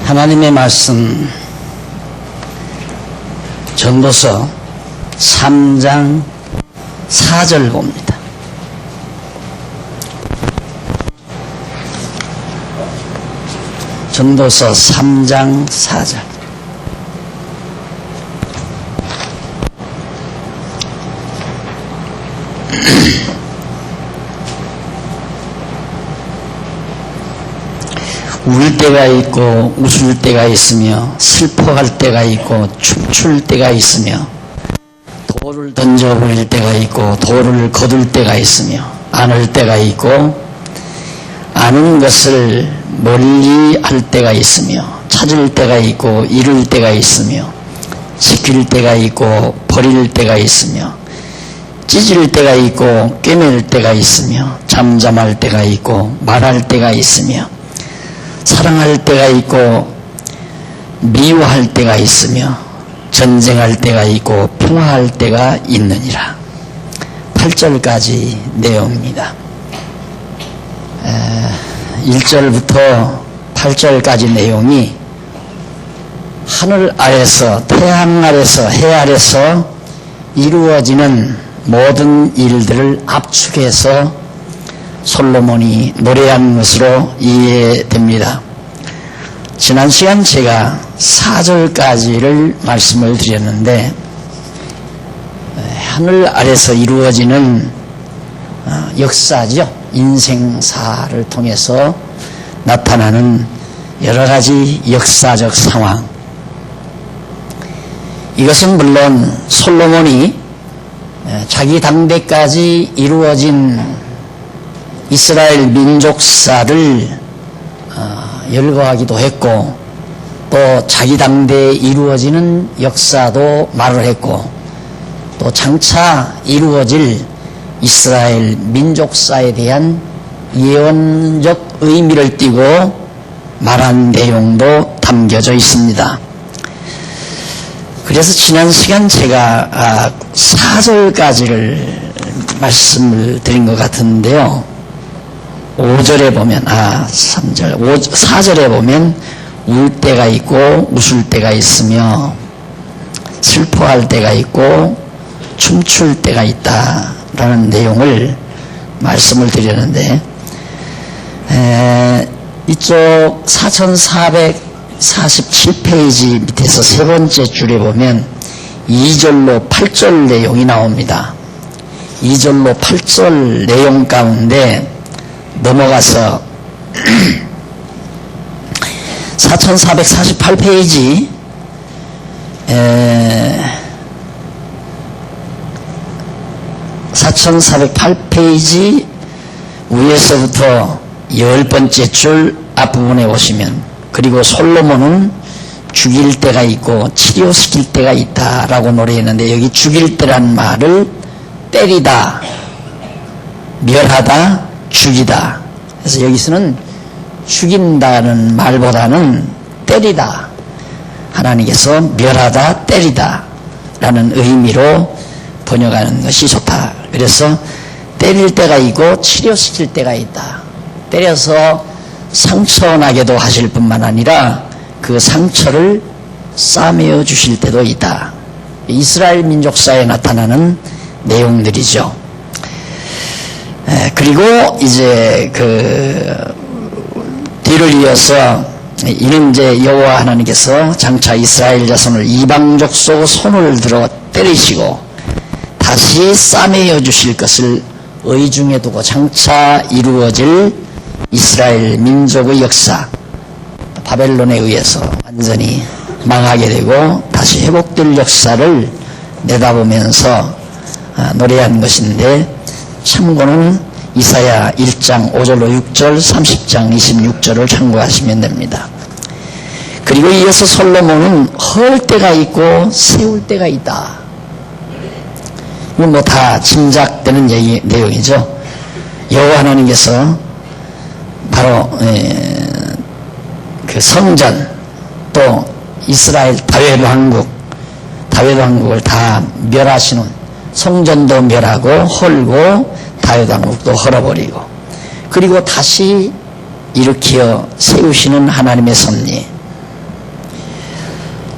하나님의 말씀 전도서 3장 4절 봅니다. 전도서 3장 4절. 울 때가 있고 웃을 때가 있으며 슬퍼할 때가 있고 춤출 때가 있으며 돌을 던져버릴 때가 있고 돌을 거둘 때가 있으며 안을 때가 있고 아는 것을 멀리 할 때가 있으며 찾을 때가 있고 잃을 때가 있으며 지킬 때가 있고 버릴 때가 있으며 찢을 때가 있고 꿰맬 때가 있으며 잠잠할 때가 있고 말할 때가 있으며 사랑할 때가 있고 미워할 때가 있으며 전쟁할 때가 있고 평화할 때가 있느니라. 8절까지 내용입니다. 1절부터 8절까지 내용이 하늘 아래서 태양 아래서 해 아래서 이루어지는 모든 일들을 압축해서 솔로몬이 노래한 것으로 이해됩니다. 지난 시간 제가 4절까지를 말씀을 드렸는데 하늘 아래서 이루어지는 역사죠. 인생사를 통해서 나타나는 여러 가지 역사적 상황. 이것은 물론 솔로몬이 자기 당대까지 이루어진 이스라엘 민족사를 열거하기도 했고 또 자기 당대에 이루어지는 역사도 말을 했고 또 장차 이루어질 이스라엘 민족사에 대한 예언적 의미를 띠고 말한 내용도 담겨져 있습니다. 그래서 지난 시간 제가 4절까지를 말씀을 드린 것 같은데요. 5절에 보면 4절에 보면 울 때가 있고 웃을 때가 있으며 슬퍼할 때가 있고 춤출 때가 있다라는 내용을 말씀을 드렸는데 이쪽 4447페이지 밑에서 세 번째 줄에 보면 2절로 8절 내용이 나옵니다. 2절로 8절 내용 가운데 넘어가서 4448페이지 4408페이지 위에서부터 10번째 줄 앞부분에 오시면 그리고 솔로몬은 죽일 때가 있고 치료시킬 때가 있다라고 노래했는데 여기 죽일 때란 말을 때리다, 멸하다, 죽이다. 그래서 여기서는 죽인다는 말보다는 때리다. 하나님께서 멸하다, 때리다 라는 의미로 번역하는 것이 좋다. 그래서 때릴 때가 있고 치료시킬 때가 있다. 때려서 상처나게도 하실 뿐만 아니라 그 상처를 싸매어 주실 때도 있다. 이스라엘 민족사에 나타나는 내용들이죠. 그리고 이제 뒤를 이어서 이는 이제 여호와 하나님께서 장차 이스라엘 자손을 이방족 속 손을 들어 때리시고 다시 싸매어 주실 것을 의중에 두고 장차 이루어질 이스라엘 민족의 역사, 바벨론에 의해서 완전히 망하게 되고 다시 회복될 역사를 내다보면서 노래한 것인데 참고는 이사야 1장 5절로 6절, 30장 26절을 참고하시면 됩니다. 그리고 이어서 솔로몬은 헐 때가 있고 세울 때가 있다. 이건 뭐 다 짐작되는 내용이죠. 여호와 하나님께서 바로 그 성전 또 이스라엘 다윗 왕국을 다 멸하시는 성전도 멸하고 헐고 다윗 왕국도 헐어버리고 그리고 다시 일으켜 세우시는 하나님의 섭리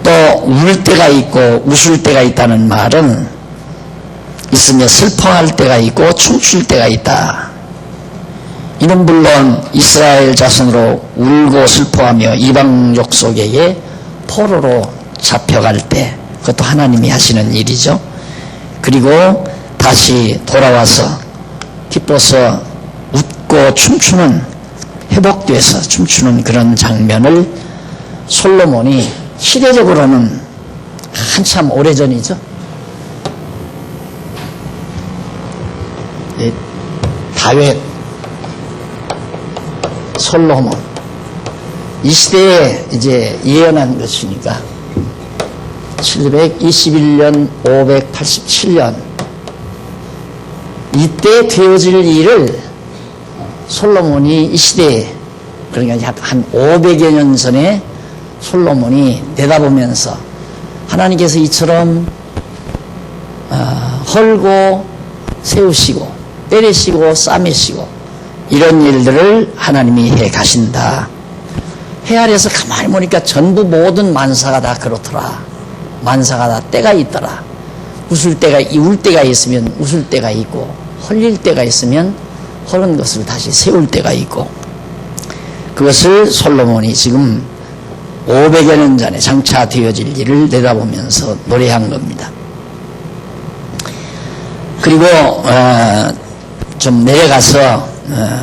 또 울 때가 있고 웃을 때가 있다는 말은 있으며 슬퍼할 때가 있고 춤출 때가 있다. 이는 물론 이스라엘 자손으로 울고 슬퍼하며 이방족 속에게 포로로 잡혀갈 때 그것도 하나님이 하시는 일이죠. 그리고 다시 돌아와서 기뻐서 웃고 춤추는 회복돼서 춤추는 그런 장면을 솔로몬이 시대적으로는 한참 오래전이죠. 다윗, 솔로몬 이 시대에 이제 예언한 것이니까 721년 587년 이때 되어질 일을 솔로몬이 이 시대에 그러니까 약 한 500여 년 전에 솔로몬이 내다보면서 하나님께서 이처럼 헐고 세우시고 때리시고 싸매시고 이런 일들을 하나님이 해 가신다. 해 아래에서 가만히 보니까 전부 모든 만사가 다 그렇더라. 만사가 다 때가 있더라. 울 때가 있으면 웃을 때가 있고 헐릴 때가 있으면 헐은 것을 다시 세울 때가 있고 그것을 솔로몬이 지금 500여 년 전에 장차 되어질 일을 내다보면서 노래한 겁니다. 그리고 좀 내려가서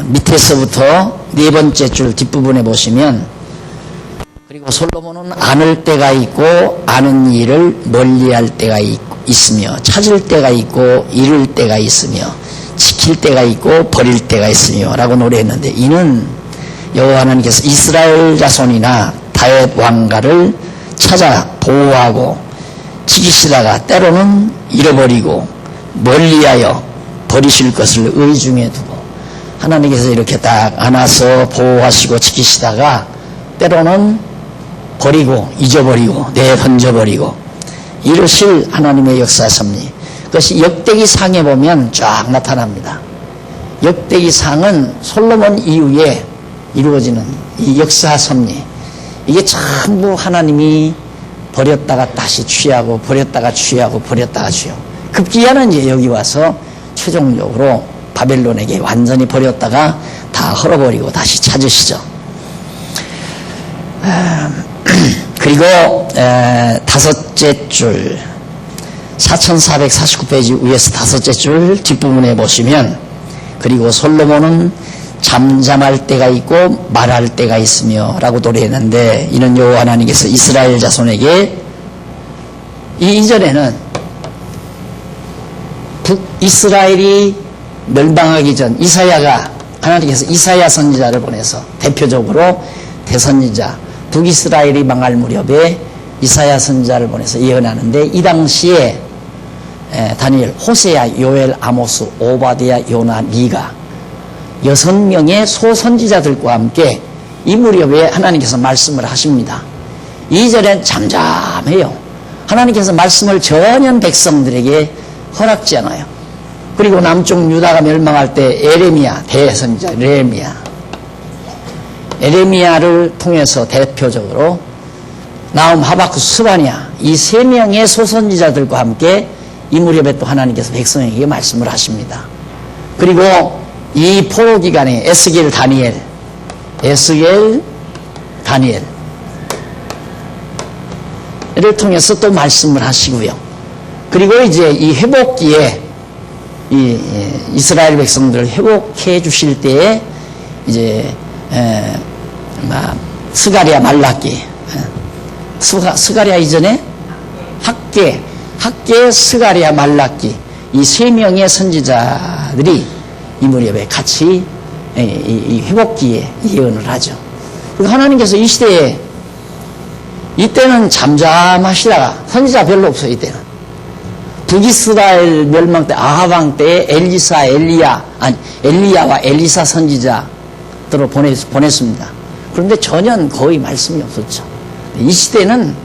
밑에서부터 네 번째 줄 뒷부분에 보시면 그리고 솔로몬은 아는 때가 있고 아는 일을 멀리할 때가 있으며 찾을 때가 있고 잃을 때가 있으며 지킬 때가 있고 버릴 때가 있으며 라고 노래했는데 이는 여호와 하나님께서 이스라엘 자손이나 다윗 왕가를 찾아 보호하고 지키시다가 때로는 잃어버리고 멀리하여 버리실 것을 의중에 두고 하나님께서 이렇게 딱 안아서 보호하시고 지키시다가 때로는 버리고 잊어버리고 내던져버리고 이러실 하나님의 역사 섭리 그것이 역대기상에 보면 쫙 나타납니다. 역대기상은 솔로몬 이후에 이루어지는 이 역사 섭리 이게 전부 하나님이 버렸다가 다시 취하고 버렸다가 취하고 버렸다가 취하고 급기야는 이제 여기 와서 최종적으로 바벨론에게 완전히 버렸다가 다 헐어버리고 다시 찾으시죠. 그리고 다섯째 줄 4449페이지 위에서 다섯째 줄 뒷부분에 보시면 그리고 솔로몬은 잠잠할 때가 있고 말할 때가 있으며 라고 노래했는데 이는 여호와 하나님께서 이스라엘 자손에게 이전에는 북이스라엘이 멸망하기 전 이사야가 하나님께서 이사야 선지자를 보내서 대표적으로 대선지자 북이스라엘이 망할 무렵에 이사야 선지자를 보내서 예언하는데 이 당시에 다니엘, 호세야, 요엘, 아모스, 오바댜, 요나, 미가 6명의 소선지자들과 함께 이 무렵에 하나님께서 말씀을 하십니다. 이전엔 잠잠해요. 하나님께서 말씀을 전혀 백성들에게 허락지 않아요. 그리고 남쪽 유다가 멸망할 때 에레미야 대선지자 에레미야를 통해서 대표적으로 나움, 하박국, 스바냐 이 3명의 소선지자들과 함께 이 무렵에 또 하나님께서 백성에게 말씀을 하십니다. 그리고 이 포로 기간에 에스겔, 다니엘을 통해서 또 말씀을 하시고요. 그리고 이제 이 회복기에 이 이스라엘 백성들을 회복해 주실 때에 이제 스가랴, 말라기, 스가랴 이전에 학계, 스가랴, 말라기 이 3명의 선지자들이 이 무렵에 같이 이 회복기에 예언을 하죠. 그리고 하나님께서 이 시대에 이때는 잠잠하시다가 선지자 별로 없어요. 이때는 북이스라엘 멸망 때 아하방 때에 엘리야와 엘리사 선지자들을 보냈습니다. 그런데 전혀 거의 말씀이 없었죠. 이 시대는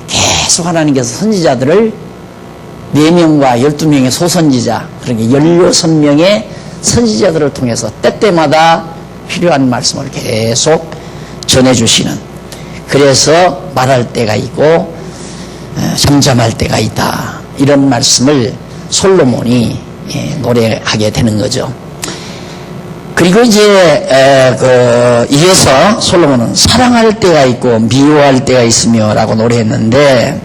계속 하나님께서 선지자들을 4명과 12명의 소선지자 그러니까 16명의 선지자들을 통해서 때때마다 필요한 말씀을 계속 전해주시는 그래서 말할 때가 있고 잠잠할 때가 있다. 이런 말씀을 솔로몬이 노래하게 되는 거죠. 그리고 이제 이어서 솔로몬은 사랑할 때가 있고 미워할 때가 있으며 라고 노래했는데,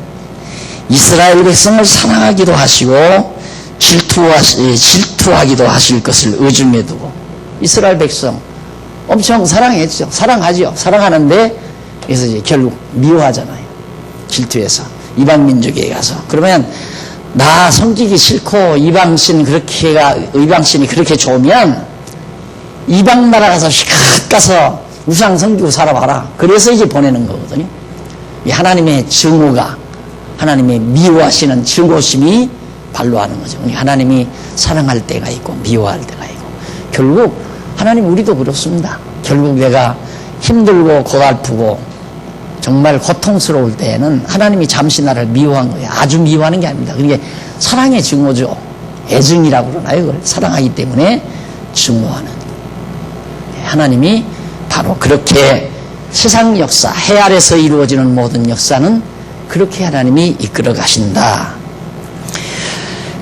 이스라엘 백성을 사랑하기도 하시고 질투하기도 하실 것을 의중에 두고, 이스라엘 백성 엄청 사랑했죠. 사랑하죠. 사랑하는데 그래서 이제 결국 미워하잖아요. 질투해서 이방 민족에 가서. 그러면 나 섬기기 싫고 이방신이 그렇게 좋으면 이방 나라 가서 시컷 가서 우상 섬기고 살아봐라. 그래서 이제 보내는 거거든요. 이 하나님의 증오가, 하나님의 미워하시는 증오심이 발로하는 거죠. 하나님이 사랑할 때가 있고 미워할 때가 있고, 결국 하나님 우리도 그렇습니다. 결국 내가 힘들고 고달프고 정말 고통스러울 때에는 하나님이 잠시 나를 미워한 거예요. 아주 미워하는 게 아닙니다. 그게 사랑의 증오죠. 애증이라고 그러나요? 그걸 사랑하기 때문에 증오하는. 하나님이 바로 그렇게 세상 역사, 해 아래서 이루어지는 모든 역사는 그렇게 하나님이 이끌어 가신다.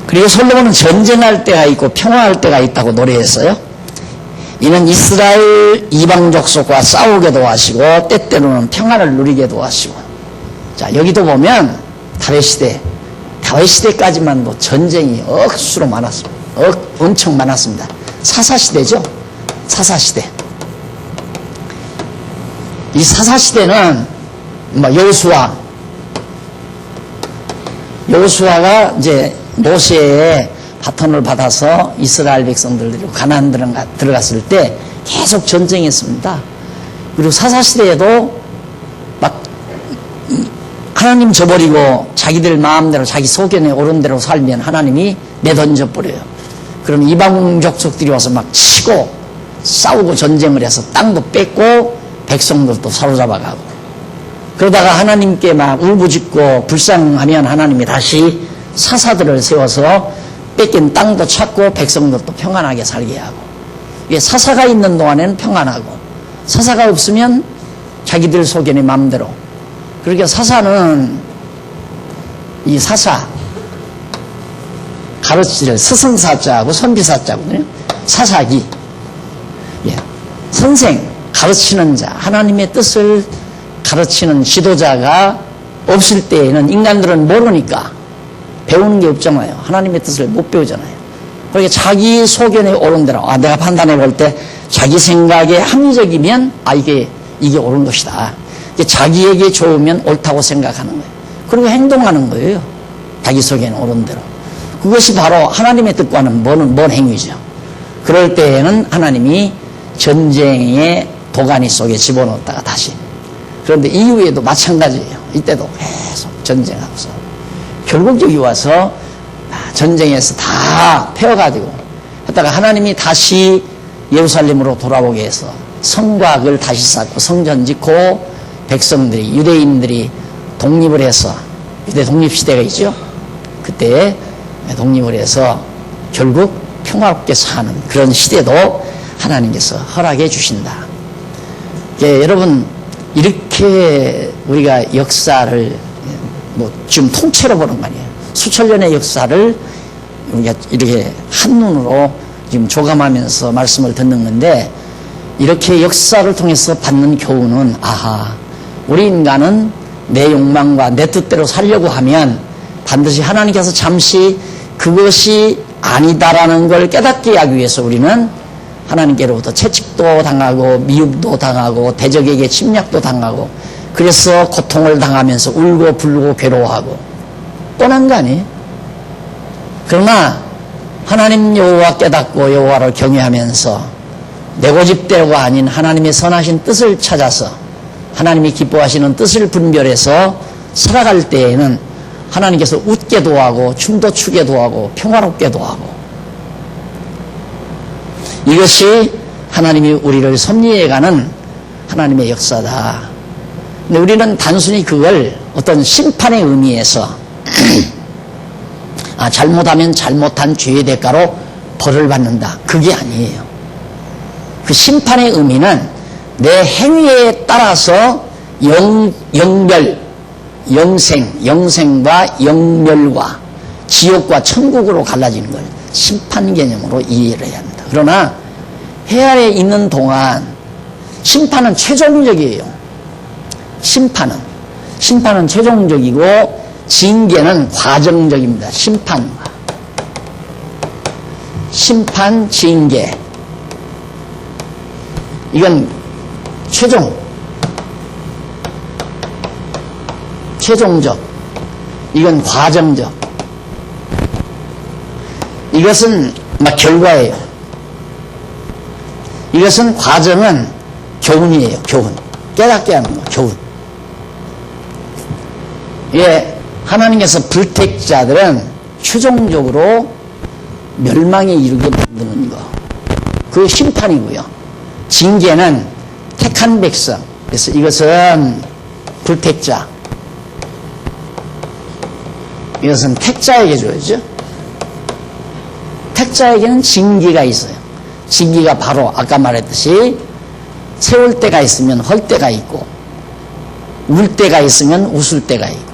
그리고 솔로몬은 전쟁할 때가 있고 평화할 때가 있다고 노래했어요. 이는 이스라엘 이방 족속과 싸우게도 하시고 때때로는 평화를 누리게도 하시고. 자, 여기도 보면 다윗 시대까지만도 전쟁이 억수로 많았습니다. 엄청 많았습니다. 사사시대죠. 사사시대. 이 사사시대는 여호수아가 이제 모세의 바톤을 받아서 이스라엘 백성들로 가나안 들어갔을 때 계속 전쟁했습니다. 그리고 사사시대에도 막 하나님 저버리고 자기들 마음대로 자기 소견에 옳은 대로 살면 하나님이 내던져 버려요. 그럼 이방 족속들이 와서 막 치고 싸우고 전쟁을 해서 땅도 뺏고 백성들도 사로잡아가고, 그러다가 하나님께 막 울부짖고 불쌍하면 하나님이 다시 사사들을 세워서 뺏긴 땅도 찾고 백성들도 평안하게 살게 하고. 이게 사사가 있는 동안에는 평안하고, 사사가 없으면 자기들 소견의 마음대로. 그러니까 사사는 이 사사 가르치를 스승사자하고 선비사자거든요. 사사기. 선생, 가르치는 자, 하나님의 뜻을 가르치는 지도자가 없을 때에는 인간들은 모르니까 배우는 게 없잖아요. 하나님의 뜻을 못 배우잖아요. 그러니까 자기 소견에 옳은 대로, 내가 판단해 볼 때 자기 생각에 합리적이면 이게 옳은 것이다. 자기에게 좋으면 옳다고 생각하는 거예요. 그리고 행동하는 거예요. 자기 소견에 옳은 대로. 그것이 바로 하나님의 뜻과는 먼 행위죠. 그럴 때에는 하나님이 전쟁의 도가니 속에 집어넣었다가 다시. 그런데 이후에도 마찬가지예요. 이때도 계속 전쟁하고서 결국 여기 와서 전쟁에서 다 패워가지고 했다가 하나님이 다시 예루살렘으로 돌아오게 해서 성곽을 다시 쌓고 성전 짓고 백성들이, 유대인들이 독립을 해서, 유대 독립시대가 있죠. 그때 독립을 해서 결국 평화롭게 사는 그런 시대도 하나님께서 허락해 주신다. 여러분, 이렇게 우리가 역사를 지금 통째로 보는 거 아니에요. 수천 년의 역사를 우리가 이렇게 한눈으로 지금 조감하면서 말씀을 듣는 건데, 이렇게 역사를 통해서 받는 교훈은, 우리 인간은 내 욕망과 내 뜻대로 살려고 하면 반드시 하나님께서 잠시 그것이 아니다라는 걸 깨닫게 하기 위해서 우리는 하나님께로부터 채찍도 당하고 미움도 당하고 대적에게 침략도 당하고, 그래서 고통을 당하면서 울고 불고 괴로워하고 뻔한 거 아니에요? 그러나 하나님 여호와 깨닫고 여호와를 경외하면서 내 고집대로가 아닌 하나님의 선하신 뜻을 찾아서 하나님이 기뻐하시는 뜻을 분별해서 살아갈 때에는 하나님께서 웃게도 하고 춤도 추게도 하고 평화롭게도 하고, 이것이 하나님이 우리를 섭리해가는 하나님의 역사다. 근데 우리는 단순히 그걸 어떤 심판의 의미에서 잘못하면 잘못한 죄의 대가로 벌을 받는다, 그게 아니에요. 그 심판의 의미는 내 행위에 따라서 영생과 영멸과 지옥과 천국으로 갈라지는 걸 심판 개념으로 이해를 해야 합니다. 그러나 해 아래 있는 동안 심판은 최종적이에요. 심판은 최종적이고 징계는 과정적입니다. 심판, 징계. 이건 최종적. 이건 과정적. 이것은 막 결과예요. 이것은 과정은 교훈이에요. 교훈. 깨닫게 하는 거. 교훈. 예, 하나님께서 불택자들은 최종적으로 멸망에 이르게 만드는 거. 그 심판이고요. 징계는 택한 백성. 그래서 이것은 불택자. 이것은 택자에게 줘야죠. 택자에게는 징계가 있어요. 징계가 바로 아까 말했듯이 세울 때가 있으면 헐 때가 있고, 울 때가 있으면 웃을 때가 있고,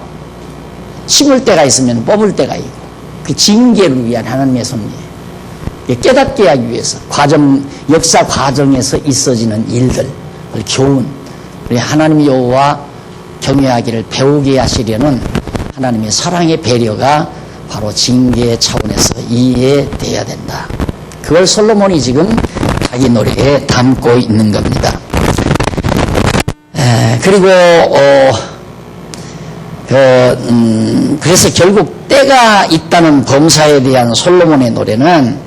심을 때가 있으면 뽑을 때가 있고, 그 징계를 위한 하나님의 섭리예요. 깨닫게 하기 위해서 역사 과정에서 있어지는 일들, 교훈, 우리 하나님 여호와 경외하기를 배우게 하시려는 하나님의 사랑의 배려가 바로 징계 차원에서 이해돼야 된다. 그걸 솔로몬이 지금 자기 노래에 담고 있는 겁니다. 그리고 그래서 결국 때가 있다는 범사에 대한 솔로몬의 노래는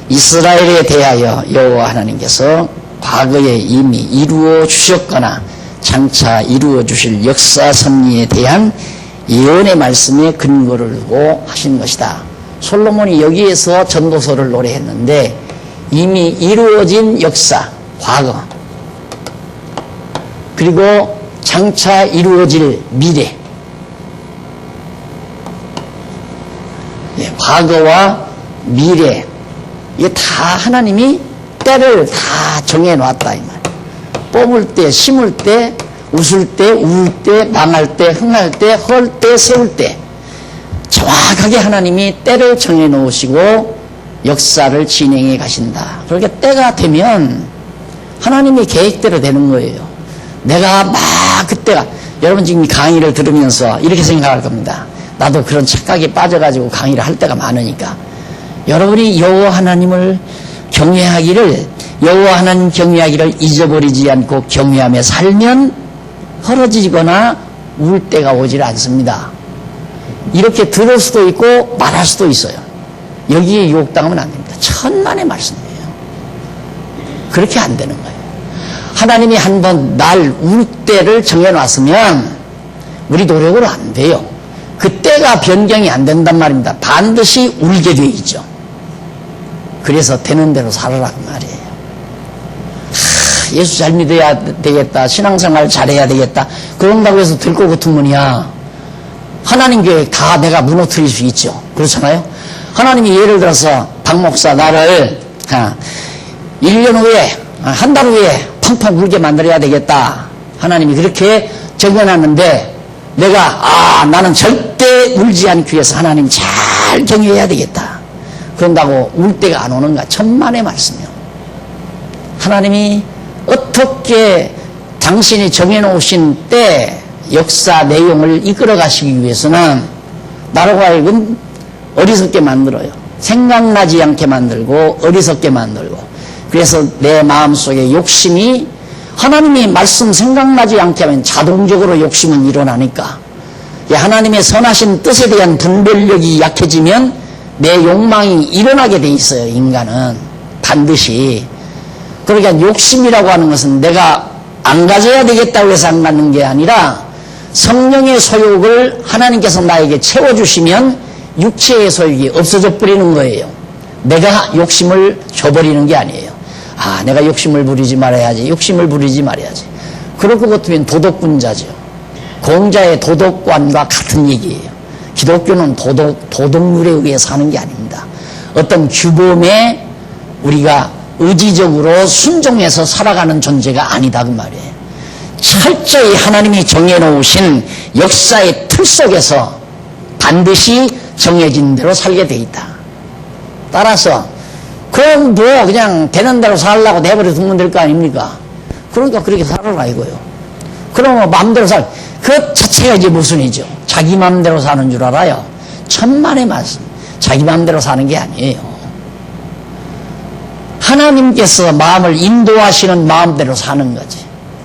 이스라엘에 대하여 여호와 하나님께서 과거에 이미 이루어 주셨거나 장차 이루어 주실 역사 섭리에 대한 예언의 말씀에 근거를 두고 하신 것이다. 솔로몬이 여기에서 전도서를 노래했는데 이미 이루어진 역사, 과거, 그리고 장차 이루어질 미래, 과거와 미래, 이게 다 하나님이 때를 다 정해놨다 이 말. 뽑을 때, 심을 때, 웃을 때, 울 때, 망할 때, 흥할 때, 헐 때, 세울 때 정확하게 하나님이 때를 정해놓으시고 역사를 진행해 가신다. 그러니까 때가 되면 하나님의 계획대로 되는 거예요. 내가 막 그때가, 여러분 지금 강의를 들으면서 이렇게 생각할 겁니다. 나도 그런 착각에 빠져가지고 강의를 할 때가 많으니까. 여러분이 여호와 하나님을 경외하기를, 여호와 하나님 경외하기를 잊어버리지 않고 경외하며 살면 헐어지거나 울 때가 오질 않습니다. 이렇게 들을 수도 있고 말할 수도 있어요. 여기에 유혹당하면 안 됩니다. 천만의 말씀이에요. 그렇게 안 되는 거예요. 하나님이 한번 날 울 때를 정해놨으면 우리 노력으로 안 돼요. 그 때가 변경이 안 된단 말입니다. 반드시 울게 돼 있죠. 그래서 되는 대로 살아라 그 말이에요. 예수 잘 믿어야 되겠다, 신앙생활 잘해야 되겠다, 그런다고 해서 될 것 같으면이야 하나님 교회 다 내가 무너뜨릴 수 있죠. 그렇잖아요. 하나님이 예를 들어서 박 목사 나를 1년 후에, 한 달 후에 펑펑 울게 만들어야 되겠다, 하나님이 그렇게 정해놨는데 내가 나는 절대 울지 않기 위해서 하나님 잘 경외해야 되겠다, 그런다고 울 때가 안 오는가? 천만의 말씀이요. 하나님이 어떻게 당신이 정해놓으신 때 역사 내용을 이끌어 가시기 위해서는 나로 하여금 어리석게 만들어요. 생각나지 않게 만들고 어리석게 만들고. 그래서 내 마음속에 욕심이, 하나님이 말씀 생각나지 않게 하면 자동적으로 욕심은 일어나니까, 하나님의 선하신 뜻에 대한 분별력이 약해지면 내 욕망이 일어나게 돼 있어요. 인간은 반드시. 그러니까 욕심이라고 하는 것은 내가 안 가져야 되겠다고 해서 안 갖는 게 아니라 성령의 소욕을 하나님께서 나에게 채워주시면 육체의 소욕이 없어져 버리는 거예요. 내가 욕심을 줘버리는 게 아니에요. 내가 욕심을 부리지 말아야지, 욕심을 부리지 말아야지. 그럴 것 같으면 도덕군자죠. 공자의 도덕관과 같은 얘기예요. 기독교는 도덕률에 의해 사는 게 아닙니다. 어떤 규범에 우리가 의지적으로 순종해서 살아가는 존재가 아니다 그 말이에요. 철저히 하나님이 정해놓으신 역사의 틀 속에서 반드시 정해진 대로 살게 돼 있다. 따라서 그럼 뭐 그냥 되는 대로 살라고 내버려 두면 될 거 아닙니까? 그러니까 그렇게 살아라 이거요. 그러면 마음대로 그 자체가 이제 모순이죠. 자기 마음대로 사는 줄 알아요. 천만의 말씀. 자기 마음대로 사는 게 아니에요. 하나님께서 마음을 인도하시는 마음대로 사는 거지.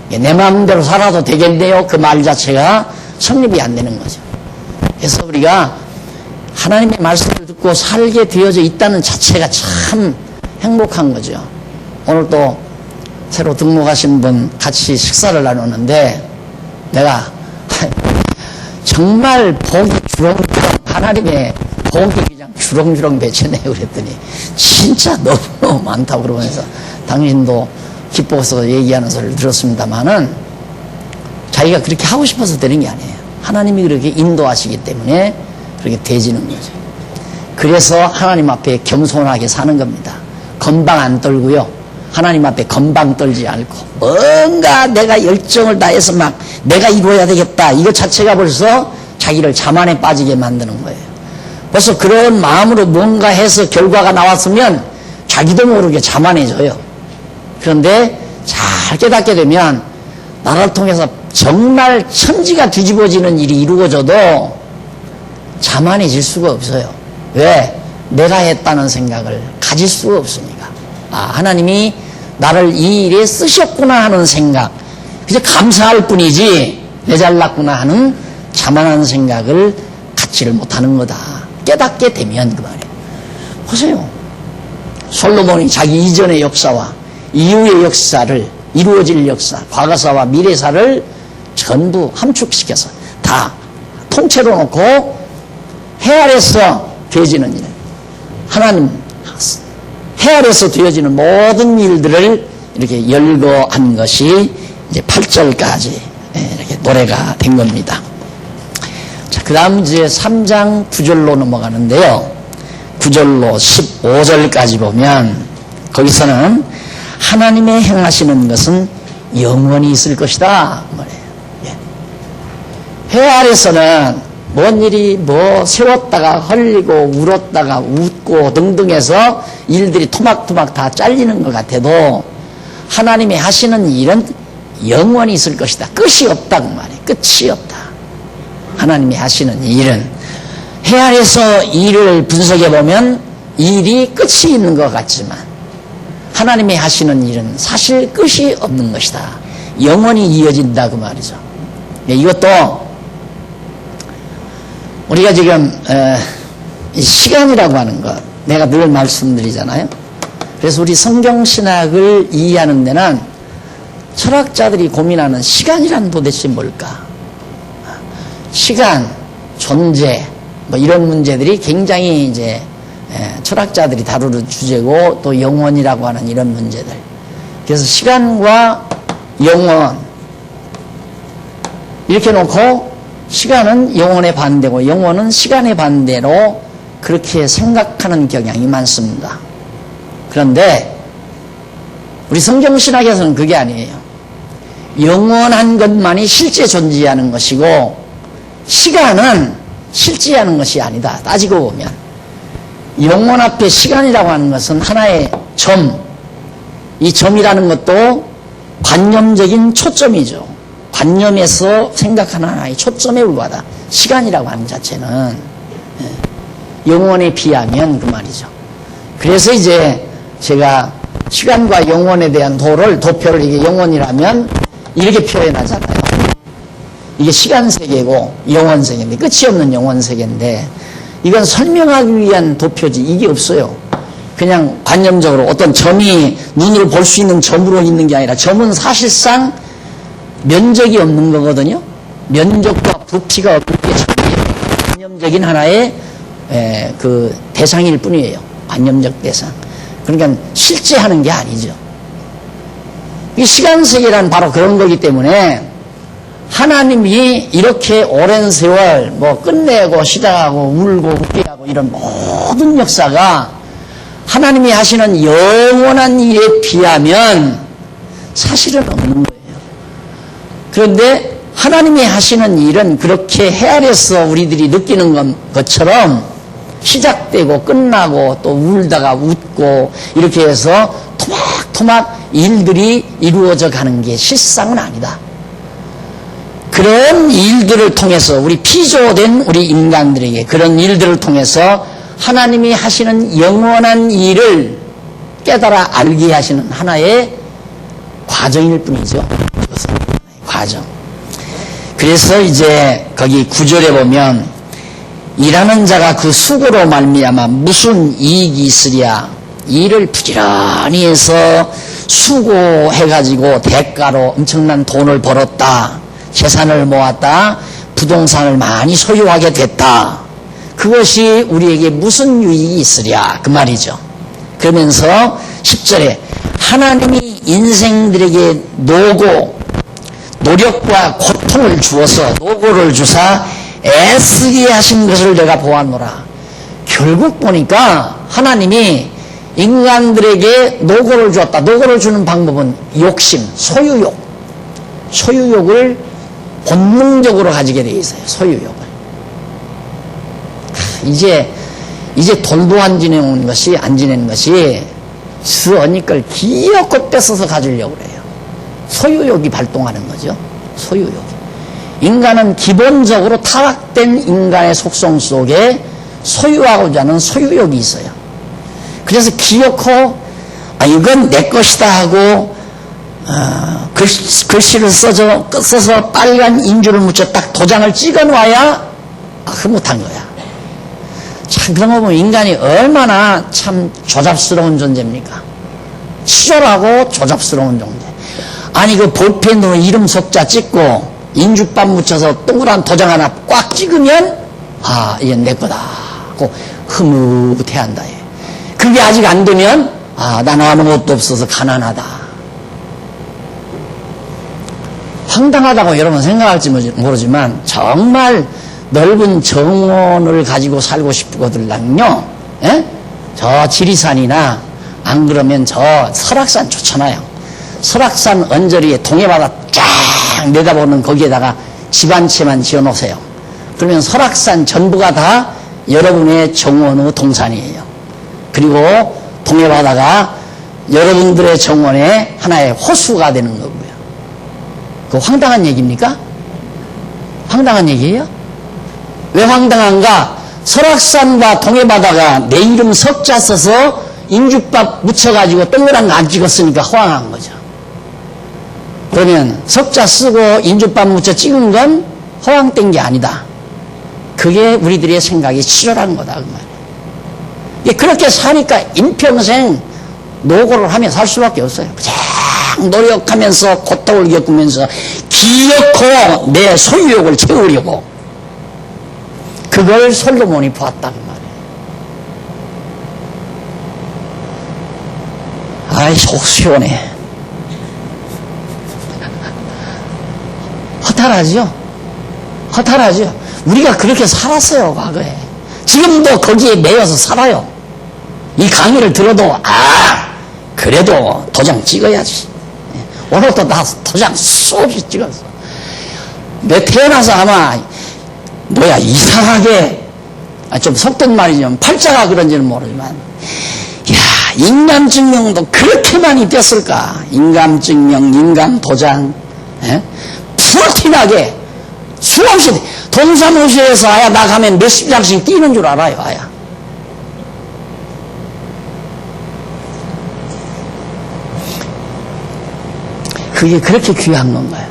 내 마음대로 살아도 되겠네요. 그 말 자체가 성립이 안 되는 거죠. 그래서 우리가 하나님의 말씀을 듣고 살게 되어져 있다는 자체가 참 행복한 거죠. 오늘 또 새로 등록하신 분 같이 식사를 나누는데 내가 정말 복이 주렁주렁 하나님의 복이 그냥 주렁주렁 배치네요 그랬더니 진짜 너무너무 많다고 그러면서 당신도 기뻐서 얘기하는 소리를 들었습니다만은 자기가 그렇게 하고 싶어서 되는 게 아니에요. 하나님이 그렇게 인도하시기 때문에 그렇게 되지는 거죠. 그래서 하나님 앞에 겸손하게 사는 겁니다. 건방 안 떨고요. 하나님 앞에 건방 떨지 않고 뭔가 내가 열정을 다해서 막 내가 이루어야 되겠다. 이거 자체가 벌써 자기를 자만에 빠지게 만드는 거예요. 벌써 그런 마음으로 뭔가 해서 결과가 나왔으면 자기도 모르게 자만해져요. 그런데 잘 깨닫게 되면 나를 통해서 정말 천지가 뒤집어지는 일이 이루어져도 자만해질 수가 없어요. 왜? 내가 했다는 생각을 가질 수가 없으니까. 하나님이 나를 이 일에 쓰셨구나 하는 생각, 그저 감사할 뿐이지 내 잘났구나 하는 자만한 생각을 갖지를 못하는 거다. 깨닫게 되면 그 말이에요. 보세요. 솔로몬이 자기 이전의 역사와 이후의 역사를, 이루어질 역사, 과거사와 미래사를 전부 함축시켜서 다 통째로 놓고 해 아래서 되어지는 일, 하나님 해 아래서 되어지는 모든 일들을 이렇게 열거한 것이 이제 8절까지 이렇게 노래가 된 겁니다. 자, 그 다음 이제 3장 9절로 넘어가는데요. 9절로 15절까지 보면 거기서는 하나님의 행하시는 것은 영원히 있을 것이다 말이에요. 해 아래서는 뭔 일이 뭐 세웠다가 흘리고 울었다가 웃고 등등 해서 일들이 토막토막 다 잘리는 것 같아도 하나님이 하시는 일은 영원히 있을 것이다. 끝이 없다고 말이에요. 끝이 없다. 하나님이 하시는 일은 해 아래서 일을 분석해 보면 일이 끝이 있는 것 같지만 하나님이 하시는 일은 사실 끝이 없는 것이다. 영원히 이어진다 그 말이죠. 이것도 우리가 지금 시간이라고 하는 것 내가 늘 말씀드리잖아요. 그래서 우리 성경신학을 이해하는 데는 철학자들이 고민하는 시간이란 도대체 뭘까? 시간, 존재 뭐 이런 문제들이 굉장히 이제 철학자들이 다루는 주제고 또 영원이라고 하는 이런 문제들. 그래서 시간과 영원 이렇게 놓고 시간은 영혼의 반대고 영혼은 시간의 반대로 그렇게 생각하는 경향이 많습니다. 그런데 우리 성경신학에서는 그게 아니에요. 영원한 것만이 실제 존재하는 것이고 시간은 실제하는 것이 아니다. 따지고 보면 영원 앞에 시간이라고 하는 것은 하나의 점, 이 점이라는 것도 관념적인 초점이죠. 관념에서 생각하는 하나의 초점에 불과하다. 시간이라고 하는 자체는 영원에 비하면 그 말이죠. 그래서 이제 제가 시간과 영원에 대한 도표를 이게 영원이라면 이렇게 표현하잖아요. 이게 시간 세계고 영원 세계인데 끝이 없는 영원 세계인데 이건 설명하기 위한 도표지 이게 없어요. 그냥 관념적으로 어떤 점이 눈으로 볼 수 있는 점으로 있는 게 아니라 점은 사실상 면적이 없는 거거든요. 면적과 부피가 없는 게 점이에요. 관념적인 하나의 그 대상일 뿐이에요. 관념적 대상. 그러니까 실제 하는 게 아니죠. 이 시간세계란 바로 그런 거기 때문에 하나님이 이렇게 오랜 세월 뭐 끝내고 시작하고 울고 웃게 하고 이런 모든 역사가 하나님이 하시는 영원한 일에 비하면 사실은 없는 거예요. 그런데 하나님이 하시는 일은 그렇게 헤아려서 우리들이 느끼는 것처럼 시작되고 끝나고 또 울다가 웃고 이렇게 해서 토막토막 일들이 이루어져 가는 게 실상은 아니다. 그런 일들을 통해서 우리 피조된 우리 인간들에게 그런 일들을 통해서 하나님이 하시는 영원한 일을 깨달아 알게 하시는 하나의 과정일 뿐이죠. 그것은 과정. 그래서 이제 거기 9절에 보면 일하는 자가 그 수고로 말미암아 무슨 이익이 있으랴. 일을 부지런히 해서 수고해가지고 대가로 엄청난 돈을 벌었다. 재산을 모았다. 부동산을 많이 소유하게 됐다. 그것이 우리에게 무슨 유익이 있으랴. 그 말이죠. 그러면서 10절에 하나님이 인생들에게 노력과 고통을 주어서 노고를 주사 애쓰게 하신 것을 내가 보았노라. 결국 보니까 하나님이 인간들에게 노고를 주었다. 노고를 주는 방법은 욕심, 소유욕을 본능적으로 가지게 되어 있어요. 소유욕을. 이제 돈도 안 지내는 것이 언니 걸 기어코 뺏어서 가지려고 그래요. 소유욕이 발동하는 거죠. 소유욕. 인간은 기본적으로 타락된 인간의 속성 속에 소유하고자 하는 소유욕이 있어요. 그래서 기어코 이건 내 것이다 하고 글씨를 써서 빨간 인주를 묻혀 딱 도장을 찍어놔야 흐뭇한 거야. 참 그런 거 보면 인간이 얼마나 참 조잡스러운 존재입니까? 치졸하고 조잡스러운 존재. 아니 그 볼펜으로 이름 석자 찍고 인주밥 묻혀서 동그란 도장 하나 꽉 찍으면 이건 내 거다 하고 흐뭇해한다. 그게 아직 안 되면 나는 아무것도 없어서 가난하다. 황당하다고 여러분 생각할지 모르지만 정말 넓은 정원을 가지고 살고 싶거든요. 저 지리산이나 안 그러면 저 설악산 좋잖아요. 설악산 언저리에 동해바다 쫙 내다보는 거기에다가 집 한 채만 지어놓으세요. 그러면 설악산 전부가 다 여러분의 정원의 동산이에요. 그리고 동해바다가 여러분들의 정원의 하나의 호수가 되는 거고요. 그 황당한 얘기입니까? 황당한 얘기예요? 왜 황당한가? 설악산과 동해바다가 내 이름 석자 써서 인주밥 묻혀가지고 동그란 거 안 찍었으니까 허황한 거죠. 그러면 석자 쓰고 인주밥 묻혀 찍은 건 허황된 게 아니다. 그게 우리들의 생각이 치졸한 거다 그 말이에요. 그렇게 사니까 인평생 노고를 하며 살 수밖에 없어요. 그냥 노력하면서 고통을 겪으면서 기어코 내 소유욕을 채우려고 그걸 솔로몬이 보았다 그 말이에요. 속 시원해. 허탈하죠. 우리가 그렇게 살았어요 과거에. 지금도 거기에 매여서 살아요. 이 강의를 들어도 그래도 도장 찍어야지. 오늘도 나 도장 수없이 찍었어. 내 태어나서 아마 이상하게 좀 속된 말이지만 팔자가 그런지는 모르지만 인감증명도 그렇게 많이 뗐을까. 인감증명, 인감도장 풀티나게 수없이 동사무소에서 나 가면 몇십 장씩 띄는 줄 알아요. 그게 그렇게 귀한 건가요?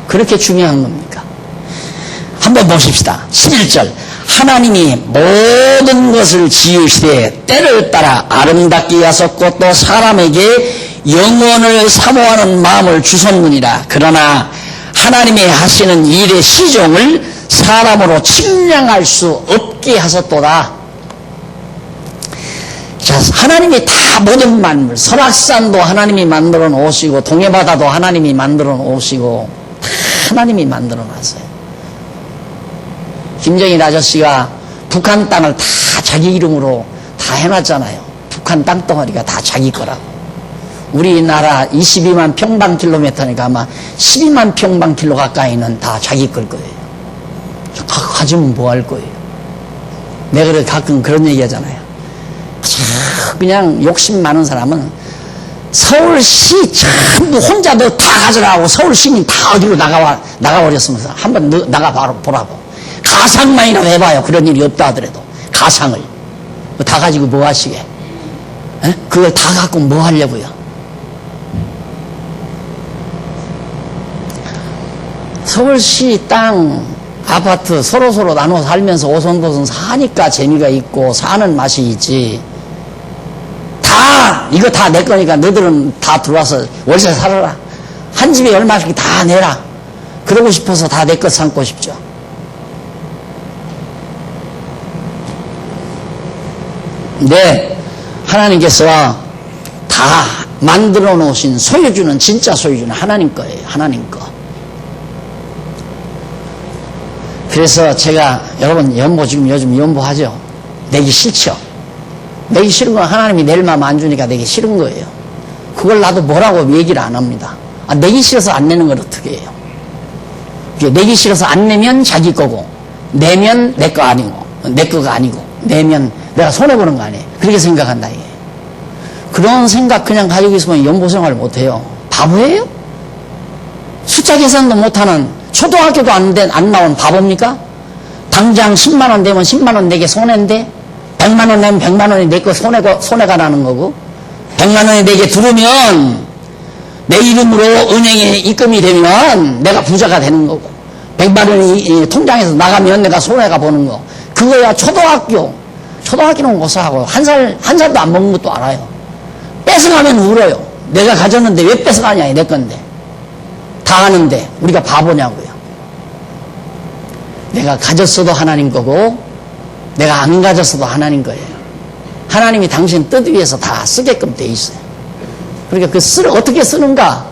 그렇게 중요한 겁니까? 한번 보십시다. 11절 하나님이 모든 것을 지으시되 때를 따라 아름답게 하셨고 또 사람에게 영원을 사모하는 마음을 주셨느니라. 그러나 하나님이 하시는 일의 시종을 사람으로 측량할 수 없게 하셨도다. 자, 하나님이 다 모든 만물, 설악산도 하나님이 만들어 놓으시고 동해바다도 하나님이 만들어 놓으시고 다 하나님이 만들어 놨어요. 김정일 아저씨가 북한 땅을 다 자기 이름으로 다 해놨잖아요. 북한 땅덩어리가 다 자기 거라고. 우리나라 22만 평방킬로미터니까 아마 12만 평방킬로 가까이는 다 자기 걸 거예요. 가지면 뭐 할 거예요. 내가 가끔 그런 얘기 하잖아요. 그냥 욕심 많은 사람은 서울시 전부 혼자 너 다 가져가고 서울시민 다 어디로 나가버렸으면서 한번 나가보라고. 가상만이라도 해봐요. 그런 일이 없다 하더라도. 가상을. 다 가지고 뭐 하시게? 에? 그걸 다 갖고 뭐 하려고요? 서울시 땅, 아파트 서로서로 나눠 살면서 오손도손 사니까 재미가 있고 사는 맛이 있지. 이거 다 내 거니까 너희들은 다 들어와서 월세 살아라. 한 집에 얼마씩 다 내라. 그러고 싶어서 다 내 것 삼고 싶죠. 근데 하나님께서 다 만들어 놓으신 소유주는 진짜 소유주는 하나님 거예요. 하나님 거. 그래서 제가 여러분 연보 지금 요즘 연보하죠. 내기 싫죠. 내기 싫은 건 하나님이 낼 마음 안 주니까 내기 싫은 거예요. 그걸 나도 뭐라고 얘기를 안 합니다. 내기 싫어서 안 내는 걸 어떻게 해요? 내기 싫어서 안 내면 자기 거고 내면 내 거 아니고 내 거가 아니고 내면 내가 손해보는 거 아니에요. 그렇게 생각한다 이게. 그런 생각 그냥 가지고 있으면 연보생활을 못해요. 바보예요? 숫자 계산도 못하는 초등학교도 안 나온 바보입니까? 당장 10만원 되면 10만원 내게 손해인데 100만원 내면 100만원이 내 거 손해가 나는 거고 100만원이 내게 들어오면 내 이름으로 은행에 입금이 되면 내가 부자가 되는 거고 100만원이 통장에서 나가면 내가 손해가 보는 거. 그거야 초등학교는 고사하고 한 살도 안 먹는 것도 알아요. 뺏어가면 울어요. 내가 가졌는데 왜 뺏어가냐 내 건데. 다 아는데 우리가 바보냐고요. 내가 가졌어도 하나님 거고 내가 안 가졌어도 하나님 거예요. 하나님이 당신 뜻 위해서 다 쓰게끔 돼 있어요. 그러니까 어떻게 쓰는가?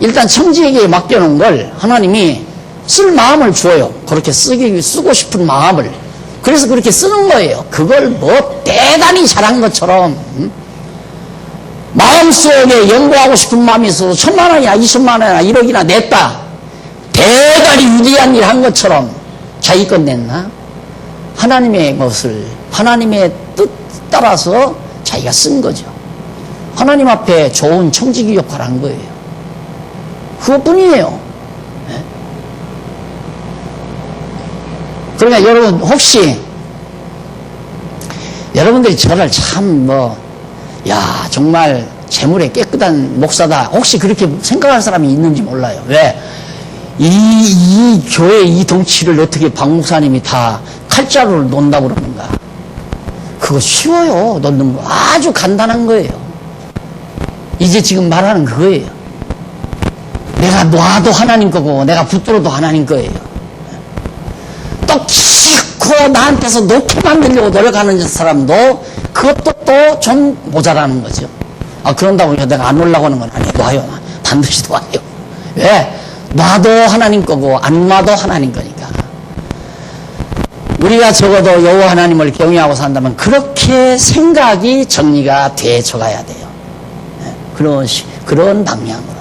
일단 청지에게 맡겨놓은 걸 하나님이 쓸 마음을 주어요. 그렇게 쓰고 싶은 마음을. 그래서 그렇게 쓰는 거예요. 그걸 뭐 대단히 잘한 것처럼 마음속에 연구하고 싶은 마음이 있어서 1000만원이나 20만원이나 1억이나 냈다. 대단히 위대한 일 한 것처럼 자기 것 냈나? 하나님의 것을 하나님의 뜻 따라서 자기가 쓴 거죠. 하나님 앞에 좋은 청지기 역할을 한 거예요. 그것뿐이에요. 네? 그러니까 여러분 혹시 여러분들이 저를 참 정말 재물에 깨끗한 목사다 혹시 그렇게 생각할 사람이 있는지 몰라요. 왜? 이 교회 이 덩치를 어떻게 박 목사님이 다 칼자루를 놓는다고 그러는가? 그거 쉬워요. 놓는 거 아주 간단한 거예요. 이제 지금 말하는 그거예요. 내가 놔도 하나님 거고 내가 붙들어도 하나님 거예요. 또 기껏 나한테서 놓게 만들려고 노력하는 사람도 그것도 또 좀 모자라는 거죠. 그런다고 내가 안 올라고 하는 건 아니에요. 놔요. 반드시 놔요. 왜? 놔도 하나님 거고 안 놔도 하나님 거니까. 우리가 적어도 여호와 하나님을 경외하고 산다면 그렇게 생각이 정리가 되어가야 돼요. 그런 방향으로.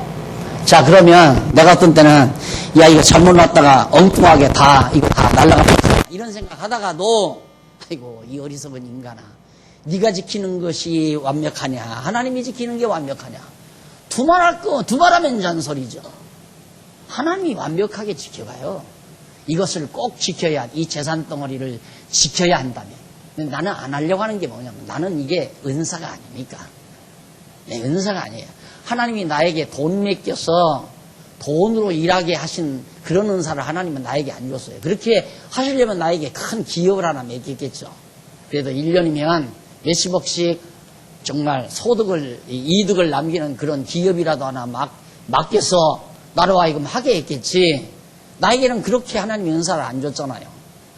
자, 그러면 내가 어떤 때는 이거 잘못 놨다가 엉뚱하게 이거 다 날라가겠다 이런 생각 하다가도 아이고 이 어리석은 인간아, 네가 지키는 것이 완벽하냐 하나님이 지키는 게 완벽하냐. 두말하면 잔소리죠. 하나님이 완벽하게 지켜가요. 이것을 꼭 지켜야, 이 재산 덩어리를 지켜야 한다면. 근데 나는 안 하려고 하는 게 뭐냐면 나는 이게 은사가 아닙니까? 네, 은사가 아니에요. 하나님이 나에게 돈 맡겨서 돈으로 일하게 하신 그런 은사를 하나님은 나에게 안 줬어요. 그렇게 하시려면 나에게 큰 기업을 하나 맡겼겠죠. 그래도 1년이면 몇십억씩 정말 이득을 남기는 그런 기업이라도 하나 맡겨서 나로 하여금 하게 했겠지. 나에게는 그렇게 하나님이 은사를 안 줬잖아요.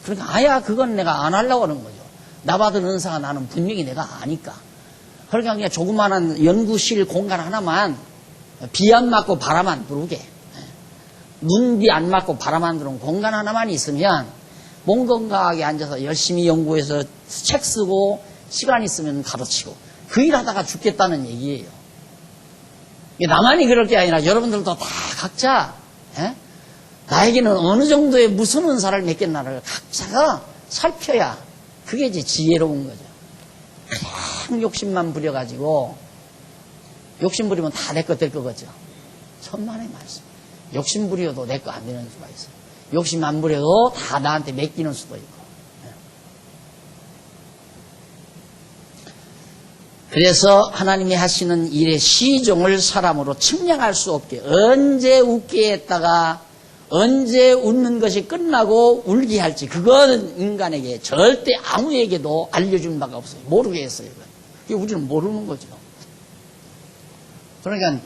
그러니까 그건 내가 안 하려고 하는 거죠. 나 받은 은사가 나는 분명히 내가 아니까. 그러니까 그냥 조그마한 연구실 공간 하나만 비 안 맞고 바람 안 들어오게, 눈비 안 맞고 바람 안 들어오는 공간 하나만 있으면 몸 건강하게 앉아서 열심히 연구해서 책 쓰고 시간 있으면 가르치고 그 일 하다가 죽겠다는 얘기예요. 나만이 그럴 게 아니라 여러분들도 다 각자 나에게는 어느 정도의 무슨 은사를 맺겠나를 각자가 살펴야 그게 이제 지혜로운 거죠. 그냥 욕심만 부려가지고 욕심 부리면 다 내 것 될 거겠죠. 천만의 말씀. 욕심 부려도 내 거 안 되는 수가 있어요. 욕심 안 부려도 다 나한테 맡기는 수도 있고. 그래서 하나님이 하시는 일의 시종을 사람으로 측량할 수 없게 언제 웃게 했다가 언제 웃는 것이 끝나고 울게 할지 그거는 인간에게 절대 아무에게도 알려준 바가 없어요. 모르게 했어요. 그게 우리는 모르는 거죠. 그러니까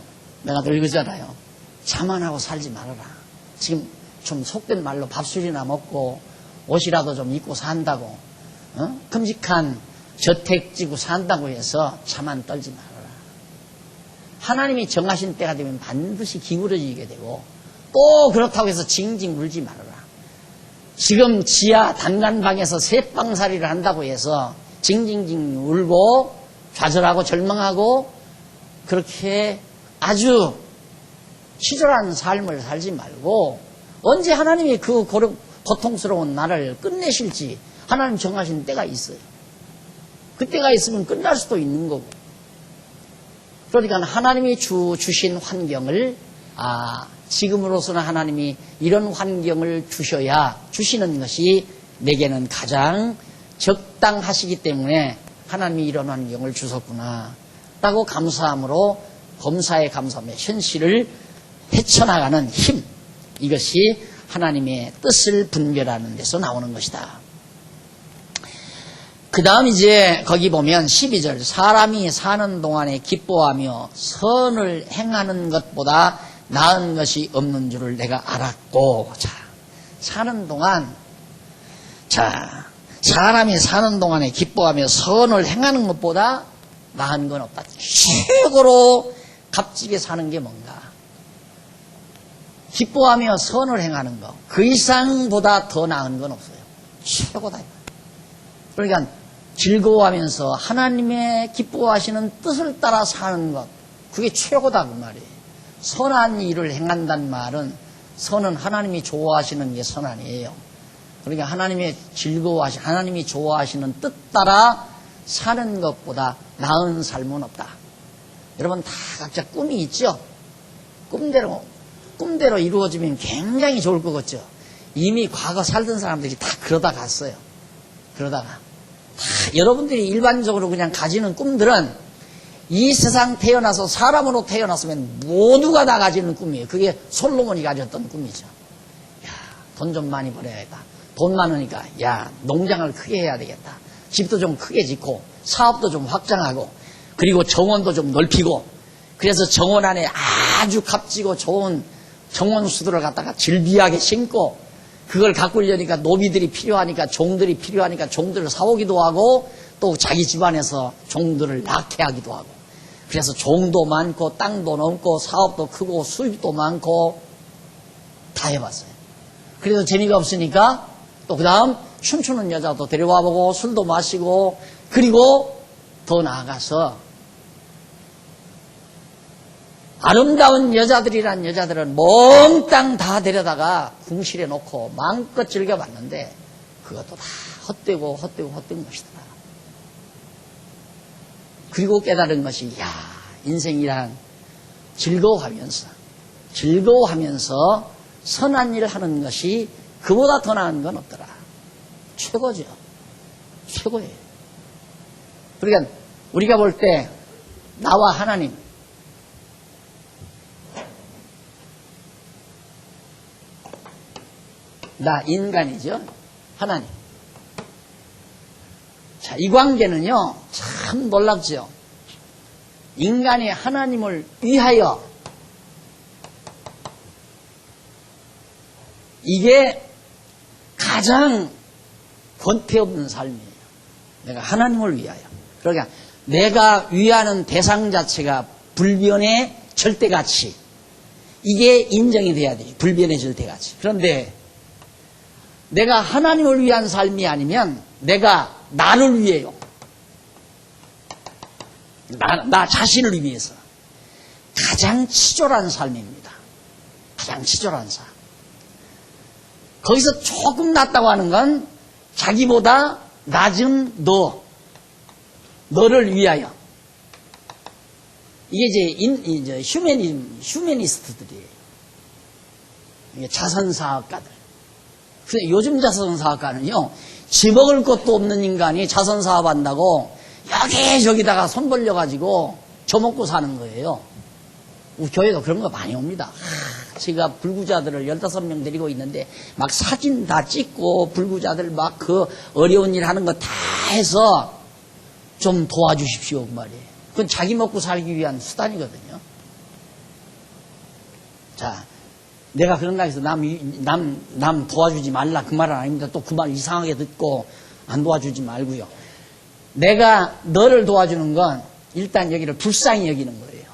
내가 늘 그러잖아요. 자만하고 살지 말아라. 지금 좀 속된 말로 밥술이나 먹고 옷이라도 좀 입고 산다고 큼직한 저택지고 산다고 해서 자만 떨지 말아라. 하나님이 정하신 때가 되면 반드시 기울어지게 되고 또 그렇다고 해서 징징 울지 말아라. 지금 지하 단간방에서 새빵살이를 한다고 해서 징징징 울고 좌절하고 절망하고 그렇게 아주 치졸한 삶을 살지 말고 언제 하나님이 그 고통스러운 나를 끝내실지 하나님 정하신 때가 있어요. 그때가 있으면 끝날 수도 있는 거고. 그러니까 하나님이 주신 환경을 지금으로서는 하나님이 이런 환경을 주시는 것이 내게는 가장 적당하시기 때문에 하나님이 이런 환경을 주셨구나 라고 감사함으로 범사에 감사하며 현실을 헤쳐나가는 힘, 이것이 하나님의 뜻을 분별하는 데서 나오는 것이다. 그 다음 이제 거기 보면 12절 사람이 사는 동안에 기뻐하며 선을 행하는 것보다 나은 것이 없는 줄을 내가 알았고. 자, 사는 동안, 사람이 사는 동안에 기뻐하며 선을 행하는 것보다 나은 건 없다. 최고로 값지게 사는 게 뭔가? 기뻐하며 선을 행하는 것. 그 이상보다 더 나은 건 없어요. 최고다. 그러니까 즐거워하면서 하나님의 기뻐하시는 뜻을 따라 사는 것. 그게 최고다 그 말이에요. 선한 일을 행한다는 말은 선은 하나님이 좋아하시는 게 선한이에요. 그러니까 하나님이 좋아하시는 뜻 따라 사는 것보다 나은 삶은 없다. 여러분 다 각자 꿈이 있죠? 꿈대로 이루어지면 굉장히 좋을 것 같죠? 이미 과거 살던 사람들이 다 그러다 갔어요. 그러다가 다 여러분들이 일반적으로 그냥 가지는 꿈들은 이 세상 태어나서 사람으로 태어났으면 모두가 다 가지는 꿈이에요. 그게 솔로몬이 가졌던 꿈이죠. 돈 좀 많이 벌어야겠다. 돈 많으니까 농장을 크게 해야 되겠다. 집도 좀 크게 짓고 사업도 좀 확장하고 그리고 정원도 좀 넓히고 그래서 정원 안에 아주 값지고 좋은 정원수들을 갖다가 즐비하게 심고 그걸 가꾸려니까 노비들이 필요하니까 종들이 필요하니까 종들을 사오기도 하고 또 자기 집안에서 종들을 낳게 하기도 하고 그래서 종도 많고 땅도 넓고 사업도 크고 수입도 많고 다 해봤어요. 그래서 재미가 없으니까 또 그 다음 춤추는 여자도 데려와보고 술도 마시고 그리고 더 나아가서 아름다운 여자들이란 여자들은 몽땅 다 데려다가 궁실에 놓고 마음껏 즐겨봤는데 그것도 다 헛되고 헛된 것이더라. 그리고 깨달은 것이 인생이란 즐거워하면서 선한 일을 하는 것이 그보다 더 나은 건 없더라. 최고죠. 최고예요. 그러니까 우리가 볼 때 나와 하나님 나 인간이죠. 하나님. 자, 이 관계는요, 참 놀랍죠. 인간이 하나님을 위하여 이게 가장 권태 없는 삶이에요. 내가 하나님을 위하여. 그러니까 내가 위하는 대상 자체가 불변의 절대가치. 이게 인정이 돼야 돼요. 불변의 절대가치. 그런데 내가 하나님을 위한 삶이 아니면 내가 나를 위해요. 나 자신을 위해서. 가장 치졸한 삶입니다. 가장 치졸한 삶. 거기서 조금 낫다고 하는 건 자기보다 낮은 너를 위하여. 이게 이제 휴머니스트들이에요. 이게 자선사업가들. 근데 요즘 자선사업가는요, 지 먹을 것도 없는 인간이 자선사업 한다고 여기저기다가 손 벌려가지고 저 먹고 사는 거예요. 우리 교회도 그런 거 많이 옵니다. 제가 불구자들을 15명 데리고 있는데 막 사진 다 찍고 불구자들 막 그 어려운 일 하는 거 다 해서 좀 도와주십시오 그 말이에요. 그건 자기 먹고 살기 위한 수단이거든요. 자, 내가 그런가 해서 남 도와주지 말라 그 말은 아닙니다. 또 그 말 이상하게 듣고 안 도와주지 말고요. 내가 너를 도와주는 건 일단 여기를 불쌍히 여기는 거예요.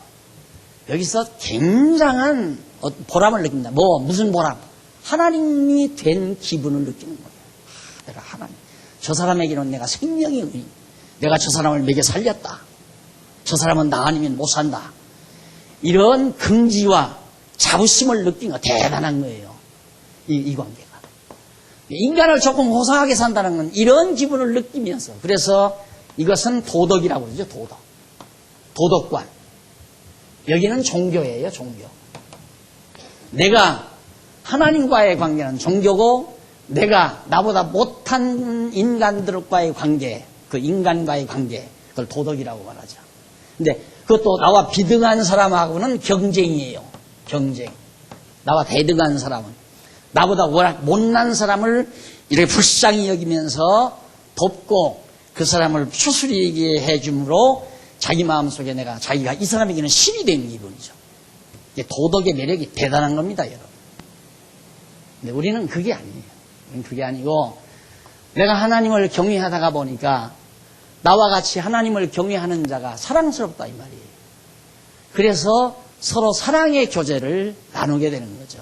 여기서 굉장한 보람을 느낍니다. 무슨 보람? 하나님이 된 기분을 느끼는 거예요. 내가 하나님. 저 사람에게는 내가 생명이, 내가 저 사람을 먹여 살렸다. 저 사람은 나 아니면 못 산다. 이런 긍지와 자부심을 느낀 거 대단한 거예요. 이 관계가. 인간을 조금 호상하게 산다는 건 이런 기분을 느끼면서, 그래서 이것은 도덕이라고 그러죠. 도덕관. 여기는 종교예요. 종교. 내가 하나님과의 관계는 종교고, 내가 나보다 못한 인간들과의 관계, 그 인간과의 관계, 그걸 도덕이라고 말하죠. 근데 그것도 나와 비등한 사람하고는 경쟁이에요. 경쟁. 나와 대등한 사람은, 나보다 워낙 못난 사람을 이렇게 불쌍히 여기면서 돕고 그 사람을 추스리게 해줌으로 자기 마음속에 자기가 이 사람에게는 신이 된 기분이죠. 이게 도덕의 매력이 대단한 겁니다, 여러분. 근데 우리는 그게 아니에요. 우리는 그게 아니고, 내가 하나님을 경외하다가 보니까 나와 같이 하나님을 경외하는 자가 사랑스럽다 이 말이에요. 그래서 서로 사랑의 교제를 나누게 되는 거죠.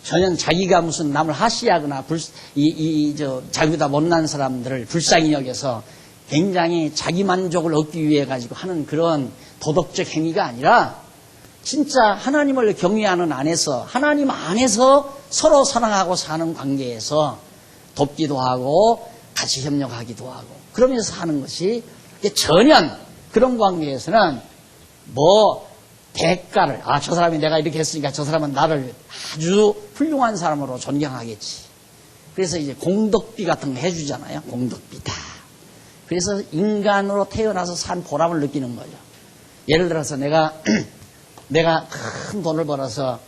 전혀 자기가 무슨 남을 하시하거나 자기보다 못난 사람들을 불쌍히 여겨서 굉장히 자기 만족을 얻기 위해 가지고 하는 그런 도덕적 행위가 아니라, 진짜 하나님을 경외하는 안에서, 하나님 안에서 서로 사랑하고 사는 관계에서 돕기도 하고 같이 협력하기도 하고 그러면서 하는 것이, 전혀 그런 관계에서는 대가를, 저 사람이 내가 이렇게 했으니까 저 사람은 나를 아주 훌륭한 사람으로 존경하겠지. 그래서 이제 공덕비 같은 거 해주잖아요. 공덕비다. 그래서 인간으로 태어나서 산 보람을 느끼는 거죠. 예를 들어서 내가 큰 돈을 벌어서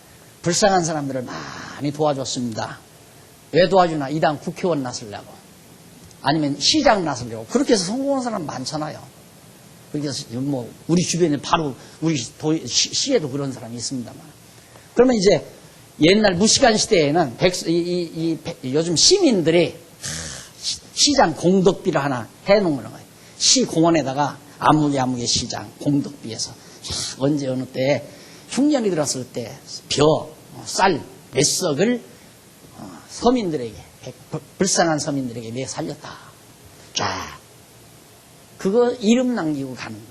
불쌍한 사람들을 많이 도와줬습니다. 왜 도와주나? 이 다음 국회의원 나서려고. 아니면 시장 나서려고. 그렇게 해서 성공한 사람 많잖아요. 그래서 우리 주변에 바로 우리 시에도 그런 사람이 있습니다만. 그러면 이제 옛날 무시간 시대에는 요즘 시민들이 시장 공덕비를 하나 해놓은 거예요. 시 공원에다가 아무개 시장 공덕비에서 언제 어느 때 흉년이 들었을 때 쌀 몇 석을 서민들에게, 불쌍한 서민들에게 내 살렸다. 자, 그거 이름 남기고 가는 거.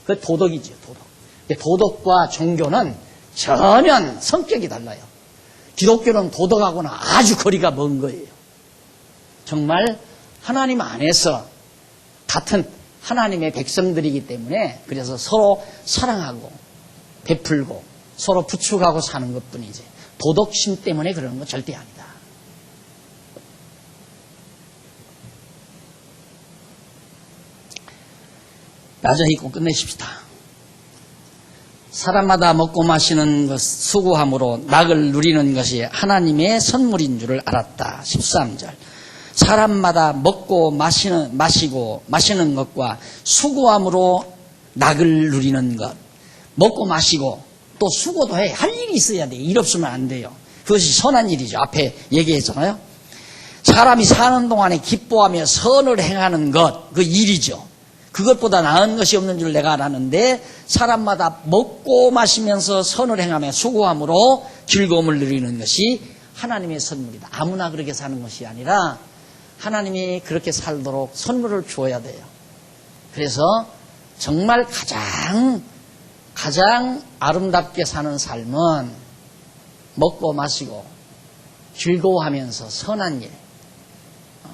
그 도덕이죠, 도덕. 도덕과 종교는 전혀 성격이 달라요. 기독교는 도덕하고는 아주 거리가 먼 거예요. 정말 하나님 안에서 같은 하나님의 백성들이기 때문에, 그래서 서로 사랑하고 베풀고 서로 부축하고 사는 것뿐이지, 도덕심 때문에 그러는 건 절대 아니다. 나저 잊고 끝내십시다. 사람마다 먹고 마시는 것 수고함으로 낙을 누리는 것이 하나님의 선물인 줄을 알았다. 13절. 사람마다 먹고 마시는 것과 수고함으로 낙을 누리는 것. 먹고 마시고 또 수고도 해. 할 일이 있어야 돼. 일 없으면 안 돼요. 그것이 선한 일이죠. 앞에 얘기했잖아요. 사람이 사는 동안에 기뻐하며 선을 행하는 것, 그 일이죠. 그것보다 나은 것이 없는 줄 내가 알았는데, 사람마다 먹고 마시면서 선을 행하며 수고함으로 즐거움을 누리는 것이 하나님의 선물이다. 아무나 그렇게 사는 것이 아니라 하나님이 그렇게 살도록 선물을 주어야 돼요. 그래서 정말 가장 가장 아름답게 사는 삶은 먹고 마시고 즐거워하면서 선한 일,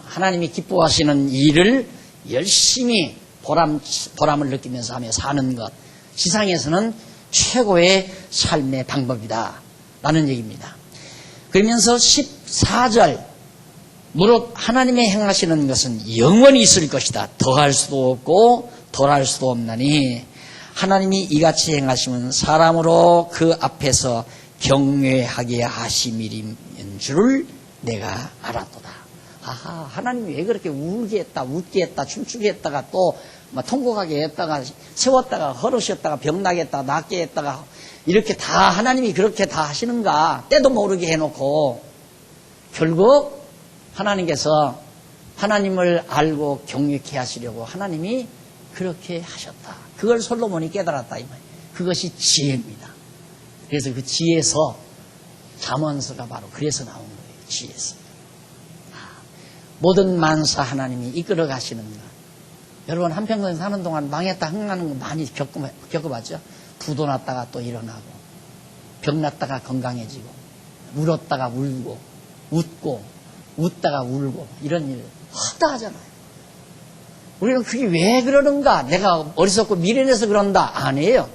하나님이 기뻐하시는 일을 열심히 보람을 느끼면서 하며 사는 것, 지상에서는 최고의 삶의 방법이다 라는 얘기입니다. 그러면서 14절, 무릇 하나님의 행하시는 것은 영원히 있을 것이다. 더할 수도 없고 덜할 수도 없나니 하나님이 이같이 행하시면 사람으로 그 앞에서 경외하게 하심이인 줄을 내가 알았도다. 아하, 하나님이 왜 그렇게 울게 했다, 웃게 했다, 춤추게 했다가 또 통곡하게 했다가 세웠다가 허르셨다가 병나게 했다가 낫게 했다가 이렇게 다 하나님이 그렇게 다 하시는가 때도 모르게 해놓고 결국 하나님께서 하나님을 알고 경외케 하시려고 하나님이 그렇게 하셨다. 그걸 솔로몬이 깨달았다 이 말이에요. 그것이 지혜입니다. 그래서 그 지혜에서 잠언서가 바로 그래서 나온 거예요. 지혜에서. 모든 만사 하나님이 이끌어 가시는 것. 여러분 한평생 사는 동안 망했다 흥하는 거 많이 겪어봤죠? 부도 났다가 또 일어나고 병 났다가 건강해지고 울었다가 울고 웃고 웃다가 울고 이런 일 하다 하잖아요. 우리는 그게 왜 그러는가? 내가 어리석고 미련해서 그런다. 아니에요.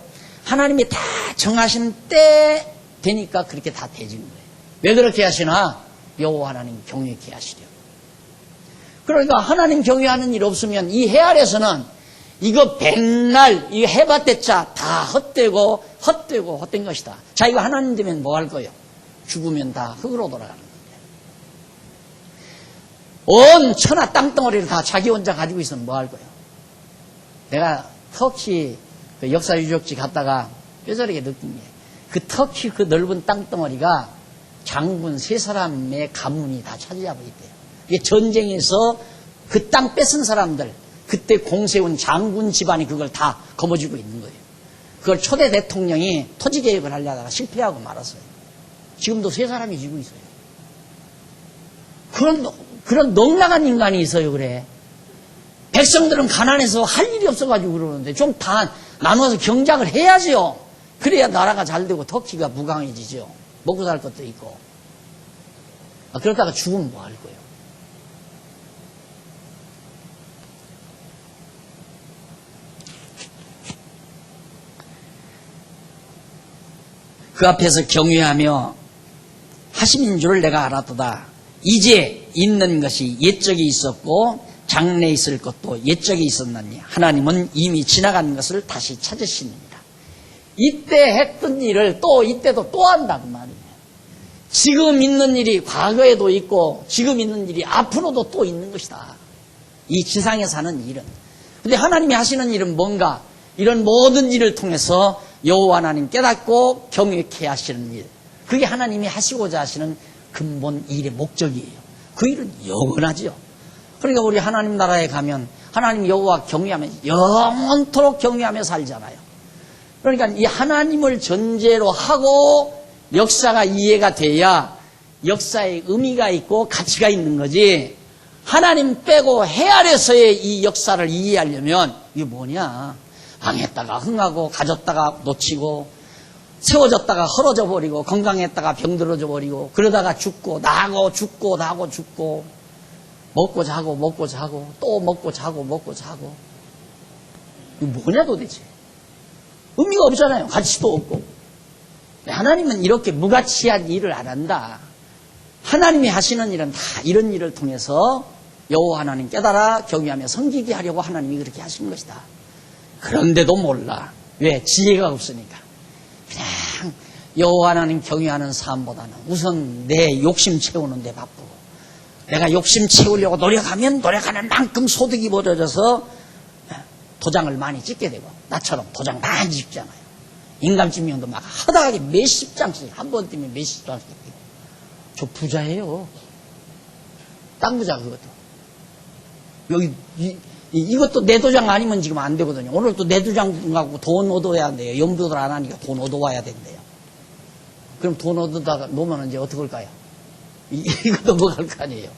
하나님이 다 정하신 때 되니까 그렇게 다 되진 거예요. 왜 그렇게 하시나? 여호와 하나님 경외케 하시려. 그러니까 하나님 경외하는 일 없으면 이 해 아래서는 이거 백날 이 해봤댔자 다 헛된 것이다. 자기가 하나님 되면 뭐 할 거예요? 죽으면 다 흙으로 돌아가는 건데. 온 천하 땅덩어리를 다 자기 혼자 가지고 있으면 뭐 할 거예요? 내가 터키 그 역사 유적지 갔다가 뼈저리게 느낀 게 그 터키 그 넓은 땅덩어리가 장군 3사람의 가문이 다 차지하고 있대요. 이게 전쟁에서 그 땅 뺏은 사람들, 그때 공세운 장군 집안이 그걸 다 거머쥐고 있는 거예요. 그걸 초대 대통령이 토지 개혁을 하려다가 실패하고 말았어요. 지금도 3사람이 지고 있어요. 그런 넉나간 인간이 있어요, 그래. 백성들은 가난해서 할 일이 없어가지고 그러는데 좀 다 나눠서 경작을 해야지요. 그래야 나라가 잘 되고 터키가 무강해지죠. 먹고 살 것도 있고. 그러다가 죽으면 뭐 할 거예요? 그 앞에서 경외하며 하심인 줄을 내가 알았도다. 이제 있는 것이 옛적에 있었고 장래에 있을 것도 옛적에 있었나니 하나님은 이미 지나간 것을 다시 찾으시느니라. 이때 했던 일을 또 이때도 또 한다고 말이에요. 지금 있는 일이 과거에도 있고 지금 있는 일이 앞으로도 또 있는 것이다. 이 지상에 사는 일은. 근데 하나님이 하시는 일은 뭔가? 이런 모든 일을 통해서 여호와 하나님 깨닫고 경외케 하시는 일. 그게 하나님이 하시고자 하시는 근본 일의 목적이에요. 그 일은 영원하지요. 그러니까 우리 하나님 나라에 가면 하나님 여호와 경외하며 영원토록 경외하며 살잖아요. 그러니까 이 하나님을 전제로 하고 역사가 이해가 돼야 역사의 의미가 있고 가치가 있는 거지. 하나님 빼고 해 아래서의 이 역사를 이해하려면 이게 뭐냐? 망했다가 흥하고 가졌다가 놓치고 세워졌다가 헐어져 버리고 건강했다가 병들어져 버리고 그러다가 죽고 나고 죽고 나고 죽고 먹고 자고 먹고 자고 또 먹고 자고 먹고 자고 이게 뭐냐 도대체. 의미가 없잖아요. 가치도 없고. 하나님은 이렇게 무가치한 일을 안 한다. 하나님이 하시는 일은 다 이런 일을 통해서 여호와 하나님 깨달아 경외하며 섬기게 하려고 하나님이 그렇게 하신 것이다. 그런데도 몰라. 왜? 지혜가 없으니까. 그냥 여호와 하나님 경외하는 삶보다는 우선 내 욕심 채우는 데 바쁘고 내가 욕심 채우려고 노력하면 노력하는 만큼 소득이 벌어져서 도장을 많이 찍게 되고 나처럼 도장 많이 찍잖아요. 인감증명도 막 허다하게 몇십 장씩 한 번 뛰면 몇십 장씩 뛰고 저 부자예요. 땅 부자 그것도. 여기 이것도 내 도장 아니면 지금 안 되거든요. 오늘 또 내 도장 갖고 돈 얻어야 돼요. 염두를 안 하니까 돈 얻어와야 된대요. 그럼 돈 얻어다가 놓으면 이제 어떻게 할까요? 이것도 뭐 할 거 아니에요.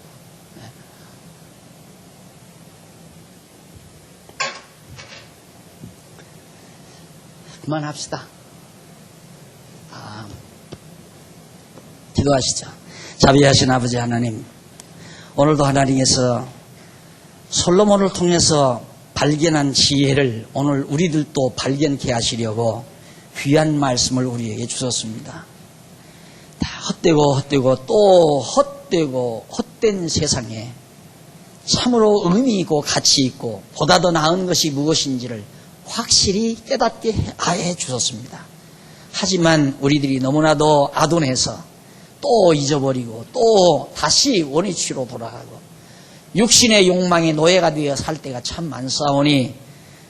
그만합시다. 기도하시죠. 자비하신 아버지 하나님, 오늘도 하나님께서 솔로몬을 통해서 발견한 지혜를 오늘 우리들도 발견케 하시려고 귀한 말씀을 우리에게 주셨습니다. 다 헛되고 또 헛되고 헛된 세상에 참으로 의미 있고 가치 있고 보다 더 나은 것이 무엇인지를 확실히 깨닫게 해 주셨습니다. 하지만 우리들이 너무나도 아둔해서 또 잊어버리고 또 다시 원위치로 돌아가고 육신의 욕망의 노예가 되어 살 때가 참 많사오니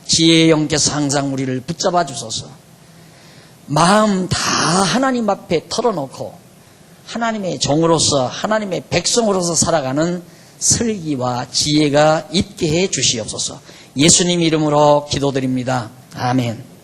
지혜의 영께서 항상 우리를 붙잡아 주소서. 마음 다 하나님 앞에 털어놓고 하나님의 종으로서 하나님의 백성으로서 살아가는 슬기와 지혜가 있게 해 주시옵소서. 예수님 이름으로 기도드립니다. 아멘.